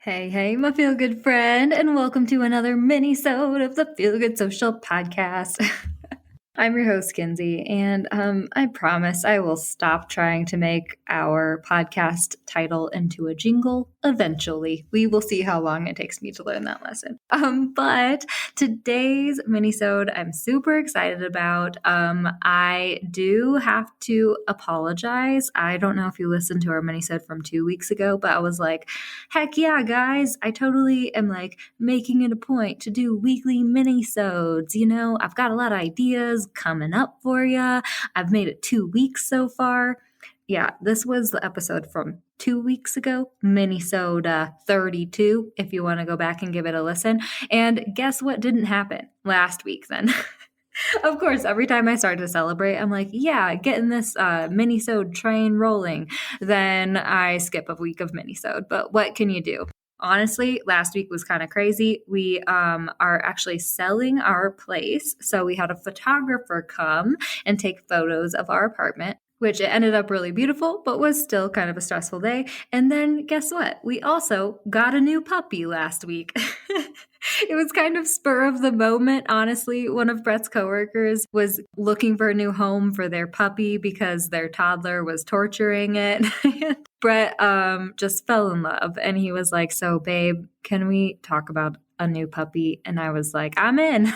Hey, my feel good friend, and welcome to another mini-sode of the Feel Good Social Podcast. I'm your host, Kinsey, and I promise I will stop trying to make our podcast title into a jingle eventually. We will see how long it takes me to learn that lesson. But today's minisode I'm super excited about. I do have to apologize. I don't know if you listened to our minisode from 2 weeks ago, but I was like, heck yeah, guys, I totally am like making it a point to do weekly minisodes. You know, I've got a lot of ideas coming up for you. I've made it 2 weeks so far. Yeah, this was the episode from 2 weeks ago, minisode 32, if you want to go back and give it a listen. And guess what didn't happen last week then? Of course, every time I start to celebrate, I'm like, yeah, getting this minisode train rolling. Then I skip a week of minisode. But what can you do? Honestly, last week was kind of crazy. We are actually selling our place. So we had a photographer come and take photos of our apartment, which it ended up really beautiful, but was still kind of a stressful day. And then guess what? We also got a new puppy last week. It was kind of spur of the moment, honestly. One of Brett's coworkers was looking for a new home for their puppy because their toddler was torturing it. Brett just fell in love, and he was like, so babe, can we talk about a new puppy? And I was like, I'm in.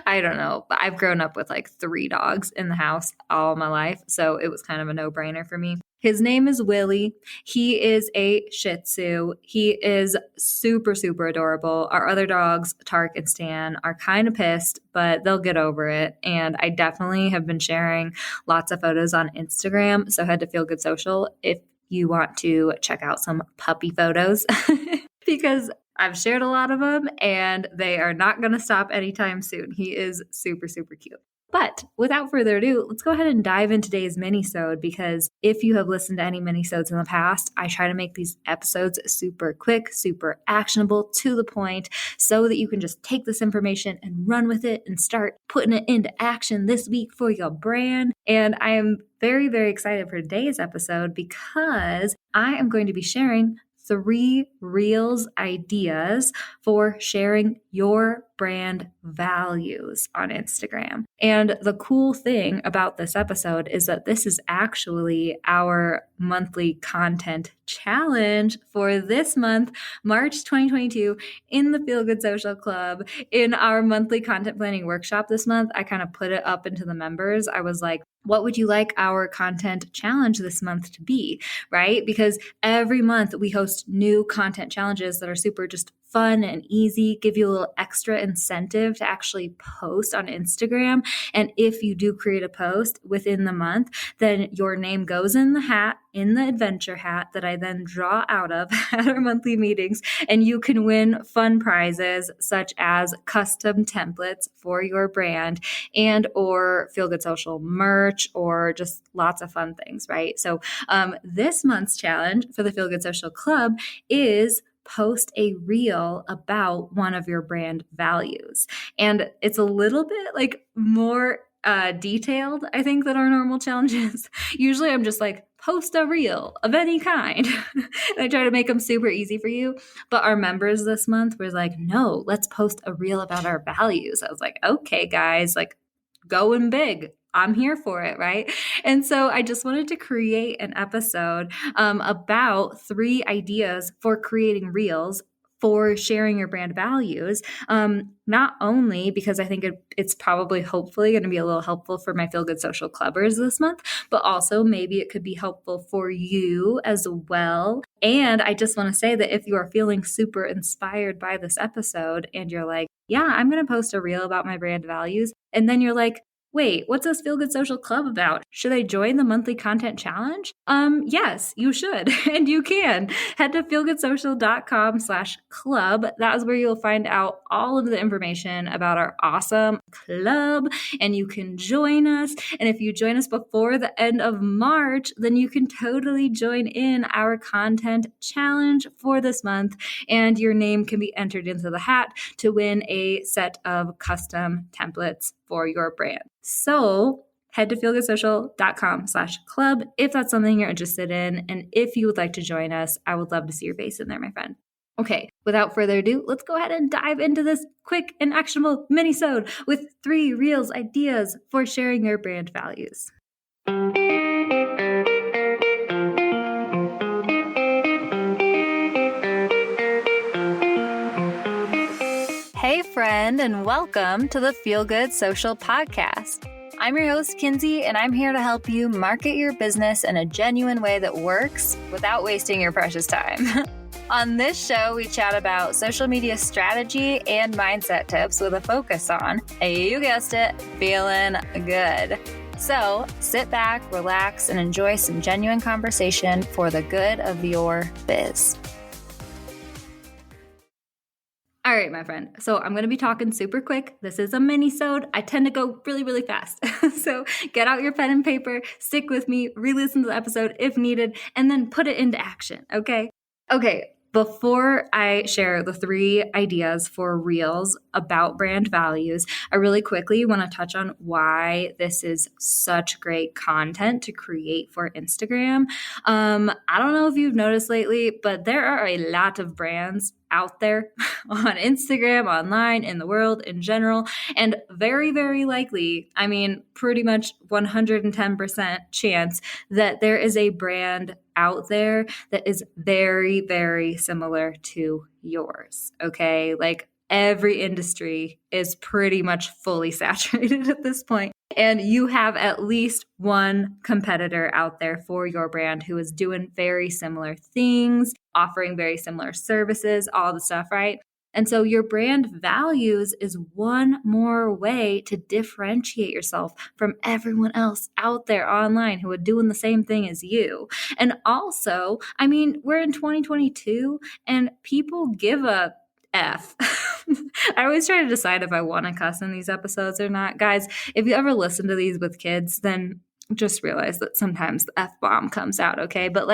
I don't know, but I've grown up with like 3 dogs in the house all my life, so it was kind of a no-brainer for me. His name is Willie. He is a Shih Tzu. He is super, super adorable. Our other dogs, Tark and Stan, are kind of pissed, but they'll get over it. And I definitely have been sharing lots of photos on Instagram, so head to Feel Good Social if you want to check out some puppy photos because I've shared a lot of them and they are not going to stop anytime soon. He is super, super cute. But without further ado, let's go ahead and dive into today's minisode, because if you have listened to any minisodes in the past, I try to make these episodes super quick, super actionable, to the point, so that you can just take this information and run with it and start putting it into action this week for your brand. And I am very, very excited for today's episode because I am going to be sharing 3 Reels ideas for sharing your brand values on Instagram. And the cool thing about this episode is that this is actually our monthly content challenge for this month, March 2022, in the Feel Good Social Club. In our monthly content planning workshop this month, I kind of put it up into the members. I was like, what would you like our content challenge this month to be, right? Because every month we host new content challenges that are super just fun and easy, give you a little extra incentive to actually post on Instagram. And if you do create a post within the month, then your name goes in the hat, in the adventure hat that I then draw out of at our monthly meetings, and you can win fun prizes such as custom templates for your brand and or Feel Good Social merch or just lots of fun things, right? So this month's challenge for the Feel Good Social Club is post a reel about one of your brand values. And it's a little bit like more detailed, I think, than our normal challenges. Usually I'm just like, post a reel of any kind. And I try to make them super easy for you. But our members this month were like, no, let's post a reel about our values. I was like, okay, guys, like going big. I'm here for it, right? And so I just wanted to create an episode about 3 ideas for creating reels for sharing your brand values. Not only because I think it's probably hopefully going to be a little helpful for my Feel Good Social Clubbers this month, but also maybe it could be helpful for you as well. And I just want to say that if you are feeling super inspired by this episode and you're like, yeah, I'm going to post a reel about my brand values, and then you're like, wait, what's this Feel Good Social Club about? Should I join the monthly content challenge? Yes, you should. And you can. Head to feelgoodsocial.com/club. That is where you'll find out all of the information about our awesome club, and you can join us. And if you join us before the end of March, then you can totally join in our content challenge for this month, and your name can be entered into the hat to win a set of custom templates for your brand. So head to feelgoodsocial.com/club if that's something you're interested in. And if you would like to join us, I would love to see your face in there, my friend. Okay, without further ado, let's go ahead and dive into this quick and actionable mini-sode with 3 reels ideas for sharing your brand values. Hey friend, and welcome to the Feel Good Social Podcast. I'm your host, Kinsey, and I'm here to help you market your business in a genuine way that works without wasting your precious time. On this show, we chat about social media strategy and mindset tips with a focus on, you guessed it, feeling good. So sit back, relax, and enjoy some genuine conversation for the good of your biz. All right, my friend. So I'm going to be talking super quick. This is a mini-sode. I tend to go really, really fast. So get out your pen and paper, stick with me, re-listen to the episode if needed, and then put it into action, okay? Okay. Before I share the 3 ideas for reels about brand values, I really quickly want to touch on why this is such great content to create for Instagram. I don't know if you've noticed lately, but there are a lot of brands out there on Instagram, online, in the world in general, and very, very likely, I mean, pretty much 110% chance that there is a brand out there that is very, very similar to yours. Okay. Like every industry is pretty much fully saturated at this point. And you have at least one competitor out there for your brand who is doing very similar things, offering very similar services, all the stuff, right? And so your brand values is one more way to differentiate yourself from everyone else out there online who are doing the same thing as you. And also, I mean, we're in 2022 and people give a F. I always try to decide if I want to cuss in these episodes or not. Guys, if you ever listen to these with kids, then just realize that sometimes the F-bomb comes out, okay? But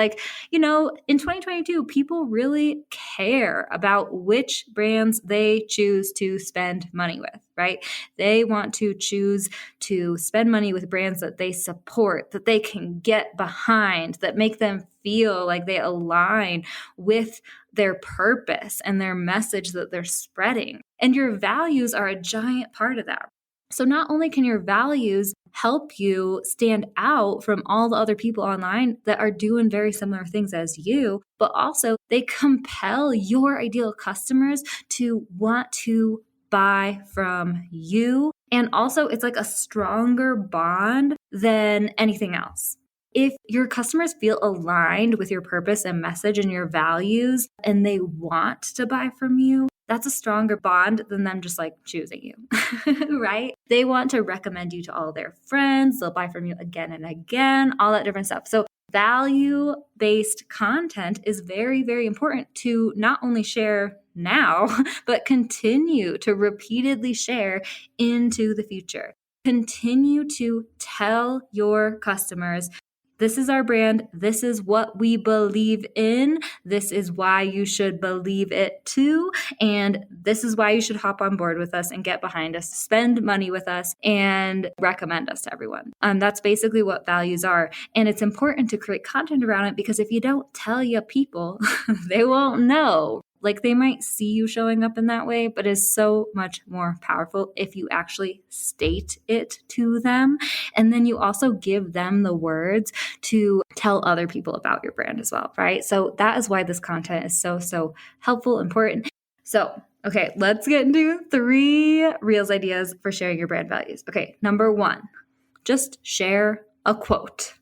in 2022, people really care about which brands they choose to spend money with, right? They want to choose to spend money with brands that they support, that they can get behind, that make them feel like they align with their purpose and their message that they're spreading. And your values are a giant part of that. So not only can your values help you stand out from all the other people online that are doing very similar things as you, but also they compel your ideal customers to want to buy from you. And also it's like a stronger bond than anything else. If your customers feel aligned with your purpose and message and your values and they want to buy from you, that's a stronger bond than them just choosing you, right? They want to recommend you to all their friends. They'll buy from you again and again, all that different stuff. So value-based content is very, very important to not only share now, but continue to repeatedly share into the future. Continue to tell your customers, this is our brand. This is what we believe in. This is why you should believe it too. And this is why you should hop on board with us and get behind us, spend money with us, and recommend us to everyone. That's basically what values are. And it's important to create content around it because if you don't tell your people, they won't know. They might see you showing up in that way, but it's so much more powerful if you actually state it to them. And then you also give them the words to tell other people about your brand as well, right? So that is why this content is so, so helpful, important. So, okay, let's get into 3 Reels ideas for sharing your brand values. Okay, number 1, just share a quote.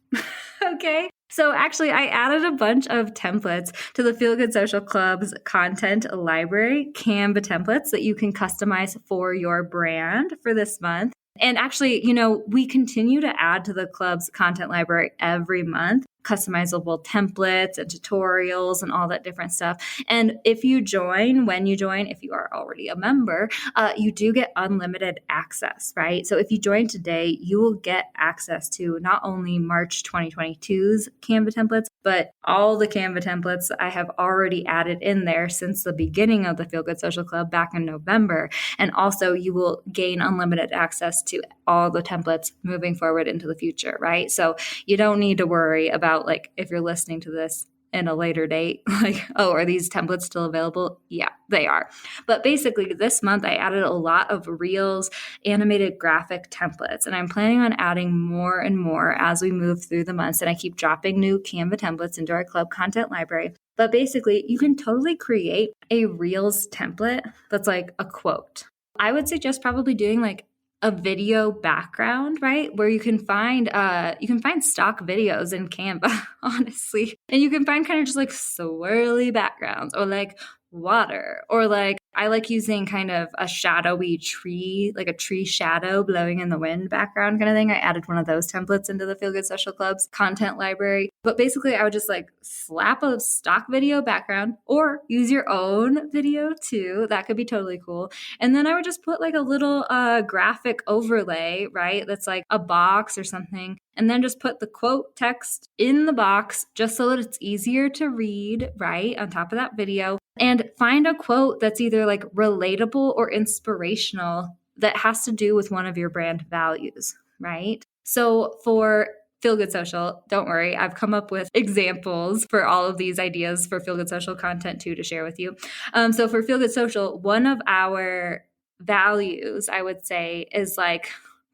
Okay. So actually, I added a bunch of templates to the Feel Good Social Club's content library, Canva templates that you can customize for your brand for this month. And actually, we continue to add to the club's content library every month, customizable templates and tutorials and all that different stuff. And if you join, if you are already a member, you do get unlimited access, right? So if you join today, you will get access to not only March 2022's Canva templates, but all the Canva templates I have already added in there since the beginning of the Feel Good Social Club back in November. And also you will gain unlimited access to all the templates moving forward into the future, right? So you don't need to worry about if you're listening to this in a later date. Like, oh, are these templates still available? Yeah, they are. But basically this month I added a lot of Reels, animated graphic templates, and I'm planning on adding more and more as we move through the months. And I keep dropping new Canva templates into our club content library. But basically, you can totally create a Reels template that's like a quote. I would suggest probably doing like a video background, right? Where you can find stock videos in Canva, honestly. And you can find kind of just like swirly backgrounds or like water, or like I like using kind of a shadowy tree, like a tree shadow blowing in the wind background kind of thing. I added one of those templates into the Feel Good Social Club's content library. But basically I would just like slap a stock video background or use your own video too. That could be totally cool. And then I would just put like a little graphic overlay, right? That's like a box or something. And then just put the quote text in the box just so that it's easier to read, right? On top of that video. And find a quote that's either like relatable or inspirational that has to do with one of your brand values, right? So for Feel Good Social, don't worry, I've come up with examples for all of these ideas for Feel Good Social content too to share with you. So for Feel Good Social, one of our values, I would say, is like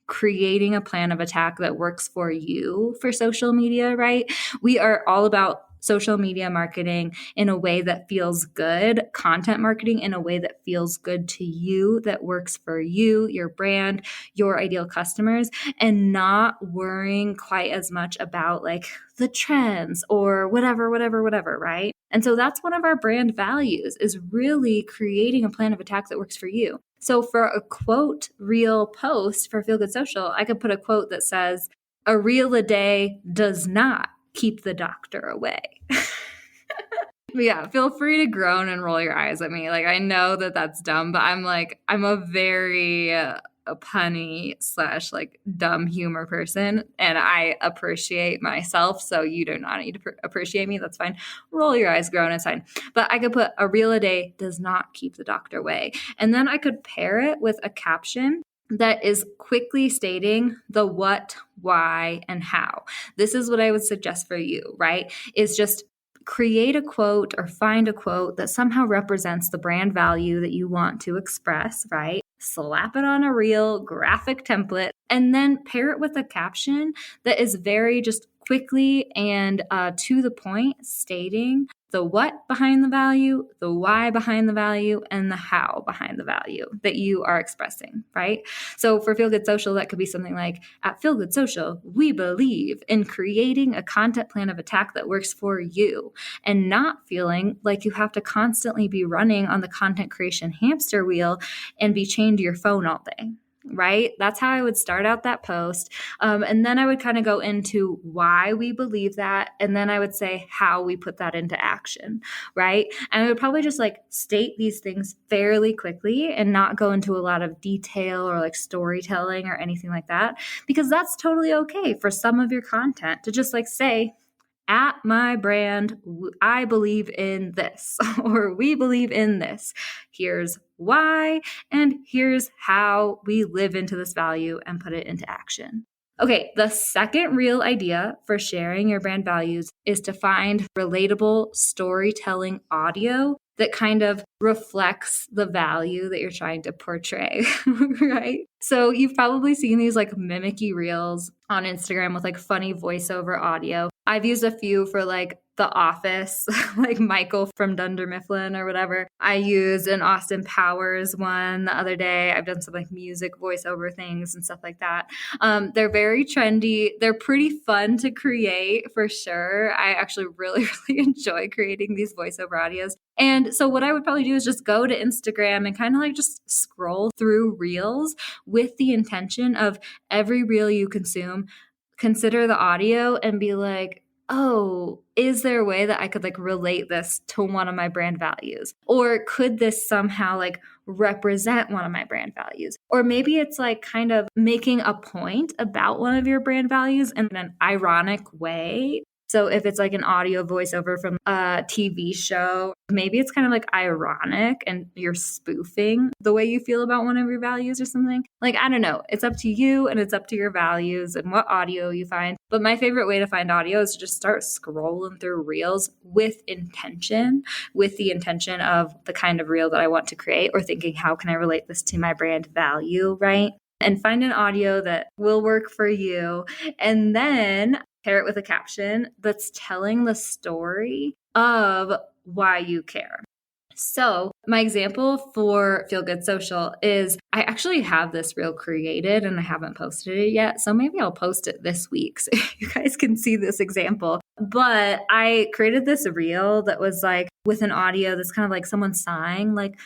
creating a plan of attack that works for you for social media, right? We are all about social media marketing in a way that feels good, content marketing in a way that feels good to you, that works for you, your brand, your ideal customers, and not worrying quite as much about like the trends or whatever, right? And so that's one of our brand values, is really creating a plan of attack that works for you. So for a quote reel post for Feel Good Social, I could put a quote that says, "A reel a day does not keep the doctor away." But yeah, feel free to groan and roll your eyes at me. Like, I know that that's dumb, but I'm a very a punny / like dumb humor person, and I appreciate myself. So you do not need to appreciate me. That's fine. Roll your eyes, groan, it's fine. But I could put, "A reel a day does not keep the doctor away." And then I could pair it with a caption that is quickly stating the what, why, and how. This is what I would suggest for you, right? Is just create a quote or find a quote that somehow represents the brand value that you want to express, right? Slap it on a reel graphic template, and then pair it with a caption that is very just quickly and to the point, stating the what behind the value, the why behind the value, and the how behind the value that you are expressing, right? So for Feel Good Social, that could be something like, "At Feel Good Social, we believe in creating a content plan of attack that works for you and not feeling like you have to constantly be running on the content creation hamster wheel and be chained to your phone all day." Right? That's how I would start out that post. And then I would kind of go into why we believe that. And then I would say how we put that into action. Right? And I would probably just like state these things fairly quickly and not go into a lot of detail or like storytelling or anything like that, because that's totally okay for some of your content to just like say, "At my brand, I believe in this," or "We believe in this. Here's why, and here's how we live into this value and put it into action." Okay, the second real idea for sharing your brand values is to find relatable storytelling audio that kind of reflects the value that you're trying to portray, right? So you've probably seen these like mimicky reels on Instagram with like funny voiceover audio. I've used a few for like The Office, like Michael from Dunder Mifflin or whatever. I used an Austin Powers one the other day. I've done some like music voiceover things and stuff like that. They're very trendy. They're pretty fun to create for sure. I actually really, really enjoy creating these voiceover audios. And so what I would probably do is just go to Instagram and kind of like just scroll through reels with the intention of every reel you consume, consider the audio and be like, "Oh, is there a way that I could like relate this to one of my brand values? Or could this somehow like represent one of my brand values?" Or maybe it's like kind of making a point about one of your brand values in an ironic way So if it's like an audio voiceover from a TV show, maybe it's kind of like ironic and you're spoofing the way you feel about one of your values or something. Like, I don't know. It's up to you and it's up to your values and what audio you find. But my favorite way to find audio is to just start scrolling through reels with intention, with the intention of the kind of reel that I want to create, or thinking, how can I relate this to my brand value, right? And find an audio that will work for you. And then pair it with a caption that's telling the story of why you care. So my example for Feel Good Social is I actually have this reel created and I haven't posted it yet. So maybe I'll post it this week so you guys can see this example. But I created this reel that was like with an audio that's kind of like someone sighing, like,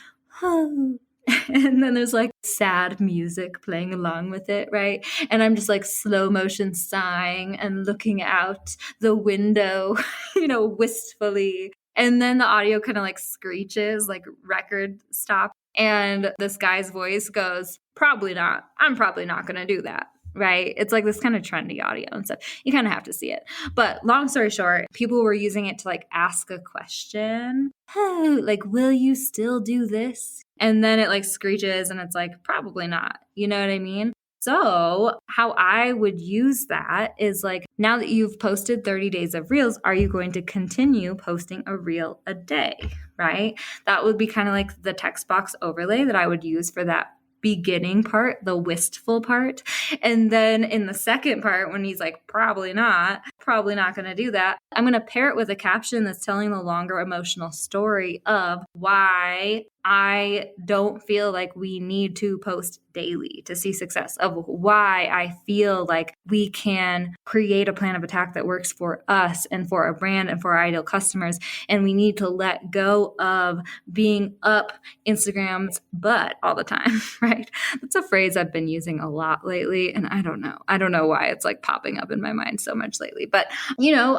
oh. And then there's like sad music playing along with it, right? And I'm just like slow motion sighing and looking out the window, wistfully. And then the audio kind of like screeches, like record stop. And this guy's voice goes, probably not. I'm probably not going to do that. Right? It's like this kind of trendy audio and stuff. You kind of have to see it. But long story short, people were using it to like ask a question. Oh, like, will you still do this? And then it like screeches and it's like, probably not. You know what I mean? So how I would use that is like, now that you've posted 30 days of reels, are you going to continue posting a reel a day? Right? That would be kind of like the text box overlay that I would use for that beginning part, the wistful part. And then in the second part, when he's like, probably not going to do that, I'm going to pair it with a caption that's telling the longer emotional story of why I don't feel like we need to post daily to see success, of why I feel like we can create a plan of attack that works for us and for our brand and for our ideal customers. And we need to let go of being up Instagram's butt all the time, right? That's a phrase I've been using a lot lately. And I don't know why it's like popping up in my mind so much lately. But,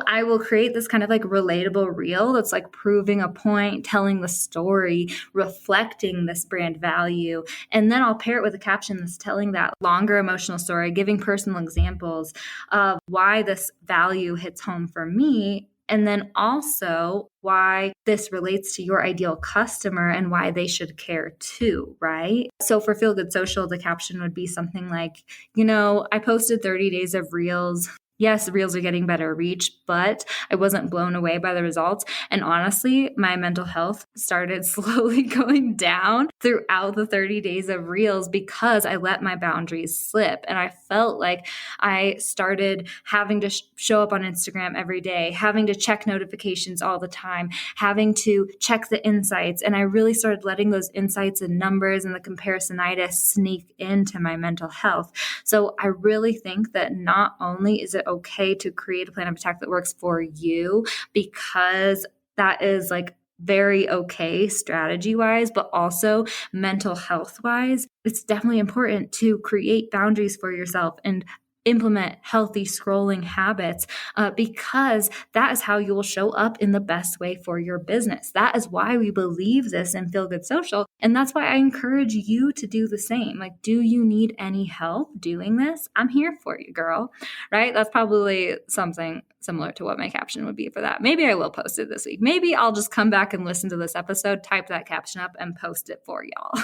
I will create this kind of like relatable reel that's like proving a point, telling the story, reflecting this brand value. And then I'll pair it with a caption that's telling that longer emotional story, giving personal examples of why this value hits home for me. And then also why this relates to your ideal customer and why they should care too, right? So for Feel Good Social, the caption would be something like, I posted 30 days of reels. Yes, reels are getting better reach, but I wasn't blown away by the results. And honestly, my mental health started slowly going down throughout the 30 days of reels because I let my boundaries slip. And I felt like I started having to show up on Instagram every day, having to check notifications all the time, having to check the insights. And I really started letting those insights and numbers and the comparisonitis sneak into my mental health. So I really think that not only is it okay to create a plan of attack that works for you, because that is like very okay strategy wise, but also mental health wise, it's definitely important to create boundaries for yourself and implement healthy scrolling habits because that is how you will show up in the best way for your business. That is why we believe this in Feel Good Social. And that's why I encourage you to do the same. Like, do you need any help doing this? I'm here for you, girl. Right? That's probably something similar to what my caption would be for that. Maybe I will post it this week. Maybe I'll just come back and listen to this episode, type that caption up and post it for y'all.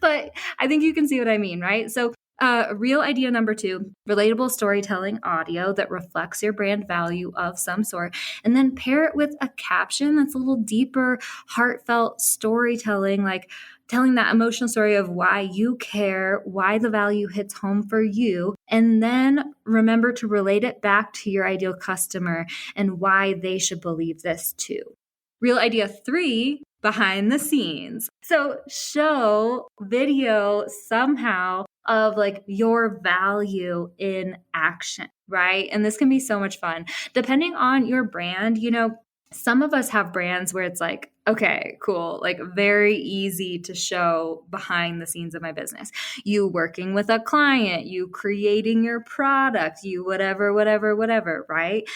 But I think you can see what I mean, right? So real idea number 2, relatable storytelling audio that reflects your brand value of some sort, and then pair it with a caption that's a little deeper, heartfelt storytelling, like telling that emotional story of why you care, why the value hits home for you, and then remember to relate it back to your ideal customer and why they should believe this too. Real idea 3, behind the scenes. So show video somehow of like your value in action, right? And this can be so much fun. Depending on your brand, some of us have brands where it's like, okay, cool, like very easy to show behind the scenes of my business. You working with a client, you creating your product, you whatever, right?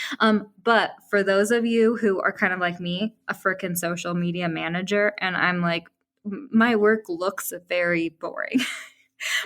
But for those of you who are kind of like me, a freaking social media manager, and I'm like, my work looks very boring.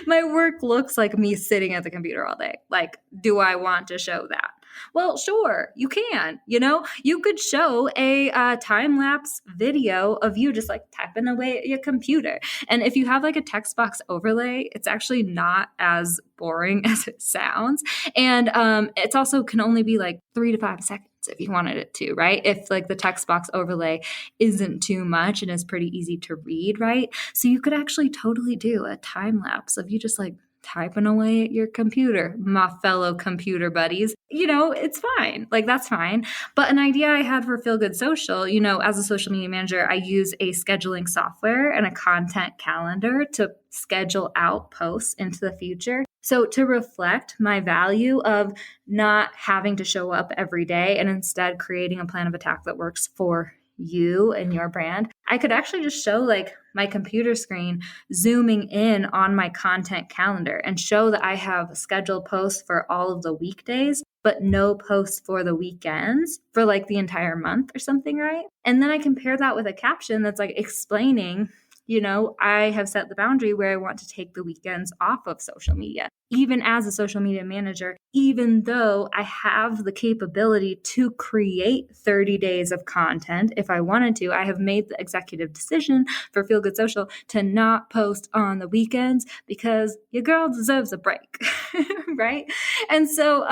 My work looks like me sitting at the computer all day. Like, do I want to show that? Well, sure, you can. You could show a time-lapse video of you just like typing away at your computer. And if you have like a text box overlay, it's actually not as boring as it sounds. And it's also can only be like 3 to 5 seconds if you wanted it to, right? If like the text box overlay isn't too much and is pretty easy to read, right? So you could actually totally do a time lapse of you just like typing away at your computer, my fellow computer buddies. It's fine. Like, that's fine. But an idea I had for Feel Good Social, as a social media manager, I use a scheduling software and a content calendar to schedule out posts into the future. So to reflect my value of not having to show up every day and instead creating a plan of attack that works for you and your brand, I could actually just show like my computer screen zooming in on my content calendar and show that I have scheduled posts for all of the weekdays, but no posts for the weekends for like the entire month or something, right? And then I compare that with a caption that's like explaining, I have set the boundary where I want to take the weekends off of social media, even as a social media manager, even though I have the capability to create 30 days of content if I wanted to. I have made the executive decision for Feel Good Social to not post on the weekends because your girl deserves a break, right? And so,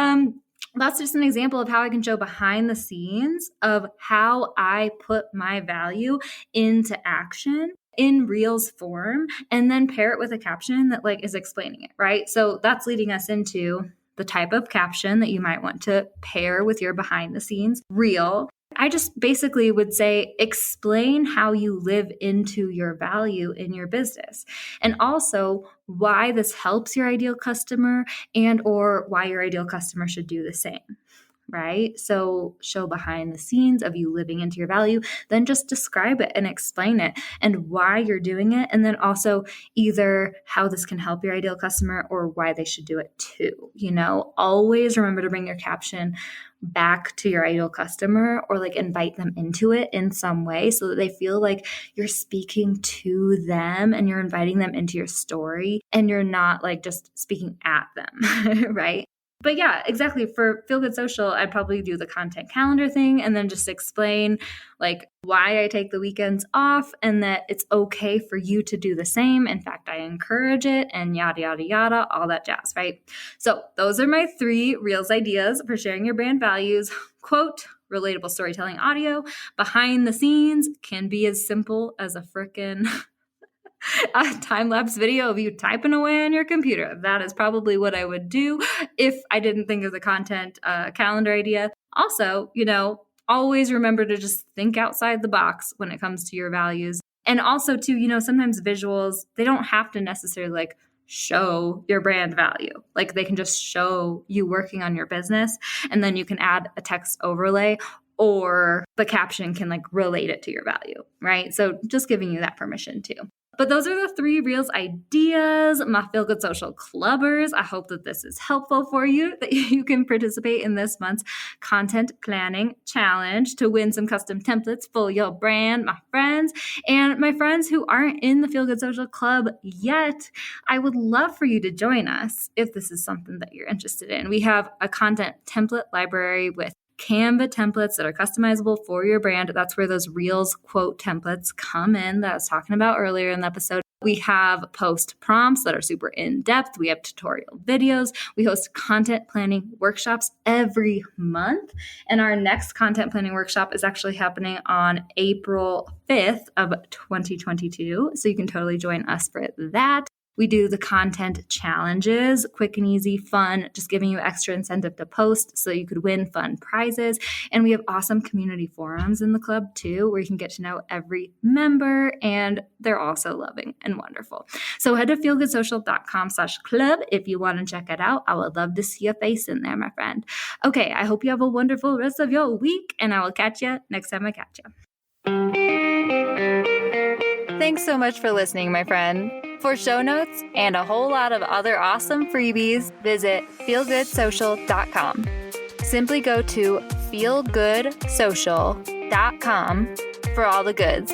that's just an example of how I can show behind the scenes of how I put my value into action in Reels form, and then pair it with a caption that like is explaining it, right? So that's leading us into the type of caption that you might want to pair with your behind the scenes reel. I just basically would say, explain how you live into your value in your business, and also why this helps your ideal customer and or why your ideal customer should do the same. Right? So show behind the scenes of you living into your value, then just describe it and explain it and why you're doing it. And then also either how this can help your ideal customer or why they should do it too. Always remember to bring your caption back to your ideal customer or like invite them into it in some way so that they feel like you're speaking to them and you're inviting them into your story and you're not like just speaking at them, right? But yeah, exactly. For Feel Good Social, I'd probably do the content calendar thing and then just explain like why I take the weekends off and that it's okay for you to do the same. In fact, I encourage it and yada, yada, yada, all that jazz, right? So those are my 3 Reels ideas for sharing your brand values. Quote, relatable storytelling audio. Behind the scenes can be as simple as a frickin' a time-lapse video of you typing away on your computer. That is probably what I would do if I didn't think of the content calendar idea. Also, always remember to just think outside the box when it comes to your values. And also too, sometimes visuals, they don't have to necessarily like show your brand value. Like they can just show you working on your business, and then you can add a text overlay or the caption can like relate it to your value, right? So just giving you that permission too. But those are the 3 Reels ideas, my Feel Good Social Clubbers. I hope that this is helpful for you, that you can participate in this month's content planning challenge to win some custom templates for your brand, my friends. And my friends who aren't in the Feel Good Social Club yet, I would love for you to join us if this is something that you're interested in. We have a content template library with Canva templates that are customizable for your brand. That's where those Reels quote templates come in that I was talking about earlier in the episode. We have post prompts that are super in-depth. We have tutorial videos. We host content planning workshops every month. And our next content planning workshop is actually happening on April 5th of 2022. So you can totally join us for that. We do the content challenges, quick and easy, fun, just giving you extra incentive to post so you could win fun prizes. And we have awesome community forums in the club too, where you can get to know every member, and they're also loving and wonderful. So head to feelgoodsocial.com/club if you want to check it out. I would love to see your face in there, my friend. Okay, I hope you have a wonderful rest of your week, and I will catch you next time I catch you. Thanks so much for listening, my friend. For show notes and a whole lot of other awesome freebies, visit feelgoodsocial.com. Simply go to feelgoodsocial.com for all the goods.